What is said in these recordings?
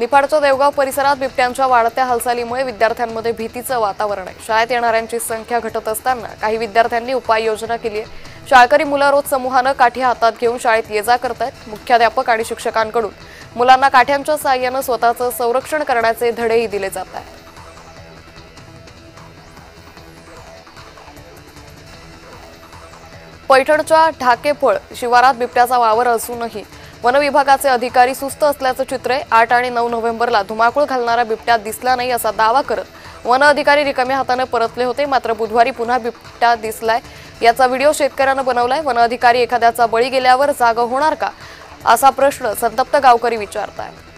निफाडच्या देवगाव परिसरात बिबट्यांच्या वाढत्या हालचालीमुळे विद्यार्थ्यांमध्ये भीतीचं वातावरण आहे। शाळेत येणाऱ्यांची संख्या घटत असताना काही विद्यार्थ्यांनी उपाययोजना केली आहे। शाळकरी मुलं रोज समूहानं काठी हातात घेऊन शाळेत ये-जा करतायत। मुख्याध्यापक आणि शिक्षकांकडून मुलांना काठ्यांच्या सहाय्यानं स्वतःचं संरक्षण करण्याचे धडेही दिले जात आहेत। पैठणच्या ढाकेफळ शिवारात बिबट्याचा वावर असूनही वन विभागाचे अधिकारी सुस्त असल्याचं चित्र आहे। 8 आणि 9 नोव्हेंबरला धुमाकूळ घालणारा बिबट्या दिसला नाही असा दावा करत वन अधिकारी रिकाम्या हाताने परतले होते। मात्र बुधवारी पुन्हा बिबट्या दिसलाय। याचा व्हिडिओ शेतकऱ्यानं बनवलाय। वन अधिकारी एखाद्याचा बळी गेल्यावर जागा होणार का असा प्रश्न संतप्त गावकरी विचारतायत।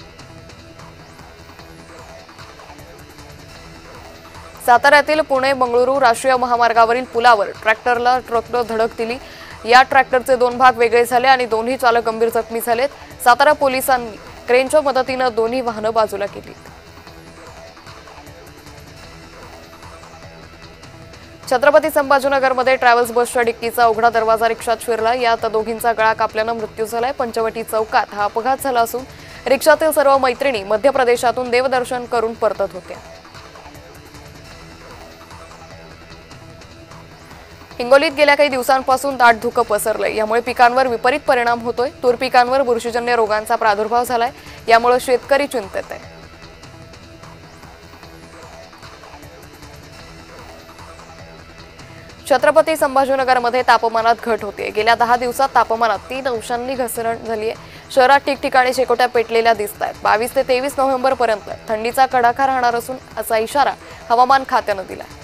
साताऱ्यातील पुणे-बंगळुरू राष्ट्रीय महामार्गावरील पुलावर ट्रॅक्टरला ट्रकनं धडक दिली। या ट्रॅक्टरचे 2 भाग वेगळे झाले आणि दोन्ही चालक गंभीर जखमी झालेत। सातारा पोलिसांनी क्रेनच्या मदतीनं दोन्ही वाहनं बाजूला केली। छत्रपती संभाजीनगरमध्ये ट्रॅव्हल्स बसच्या डिक्कीचा उघडा दरवाजा रिक्षात शिरला। यात दोघींचा गळा कापल्यानं मृत्यू झालाय। पंचवटी चौकात हा अपघात झाला असून रिक्षातील सर्व मैत्रिणी मध्य प्रदेशातून देवदर्शन करून परतत होत्या। हिंगोलीत गेल्या काही दिवसांपासून दाट धुकं पसरलंय। यामुळे पिकांवर विपरीत परिणाम होतोय। तूर पिकांवर बुरशीजन्य रोगांचा प्रादुर्भाव झालाय। यामुळे शेतकरी चिंतेत आहे। छत्रपती संभाजीनगरमध्ये तापमानात घट होते। गेल्या 10 दिवसात तापमानात 3 अंशांनी घसरण झाली आहे। शहरात ठिकठिकाणी शेकोट्या पेटलेल्या दिसत आहेत। 22 ते 23 नोव्हेंबरपर्यंत थंडीचा कडाका राहणार असून असा इशारा हवामान खात्यानं दिला आहे।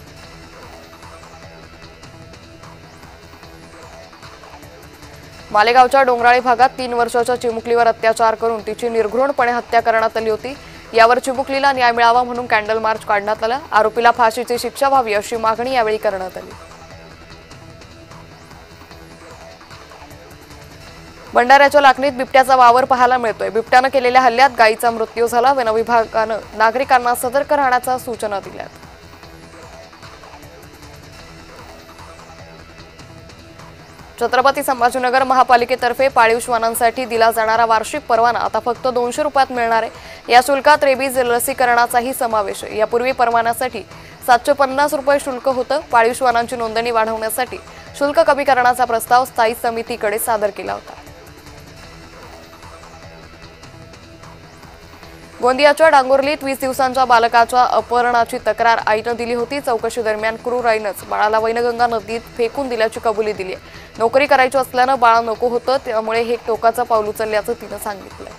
मालेगावच्या डोंगराळी भागात 3 वर्षाच्या चिमुकलीवर अत्याचार करून तिची निर्घृणपणे हत्या करण्यात आली होती। यावर चिमुकलीला न्याय मिळावा म्हणून कॅन्डल मार्च काढण्यात आला। आरोपीला फाशीची शिक्षा व्हावी अशी मागणी यावेळी करण्यात आली। भंडाऱ्याच्या लाखनीत बिबट्याचा वावर पाहायला मिळतोय। बिबट्यानं केलेल्या हल्ल्यात गायीचा मृत्यू झाला। वन विभागानं नागरिकांना सतर्क राहण्याच्या सूचना दिल्यात। छत्रपती संभाजीनगर महापालिकेतर्फे पाळीव श्वानांसाठी दिला जाणारा वार्षिक परवाना आता फक्त 200 रुपयात मिळणार आहे। या शुल्कात रेबीज लसीकरणाचाही समावेश आहे। यापूर्वी परवान्यासाठी 750 रुपये शुल्क होतं। पाळीव श्वानांची नोंदणी वाढवण्यासाठी शुल्क कमी करण्याचा प्रस्ताव स्थायी समितीकडे सादर केला होता। गोंदियाच्या डांगोर्लीत 20 दिवसांच्या बालकाच्या अपहरणाची तक्रार आईनं दिली होती। चौकशी दरम्यान क्रूर आईनंच बाळाला वैनगंगा नदीत फेकून दिल्याची कबुली दिली आहे। नोकरी करायची असल्यानं बाळ नको होतं, त्यामुळे हे टोकाचं पाऊल उचलल्याचं तिनं सांगितलंय।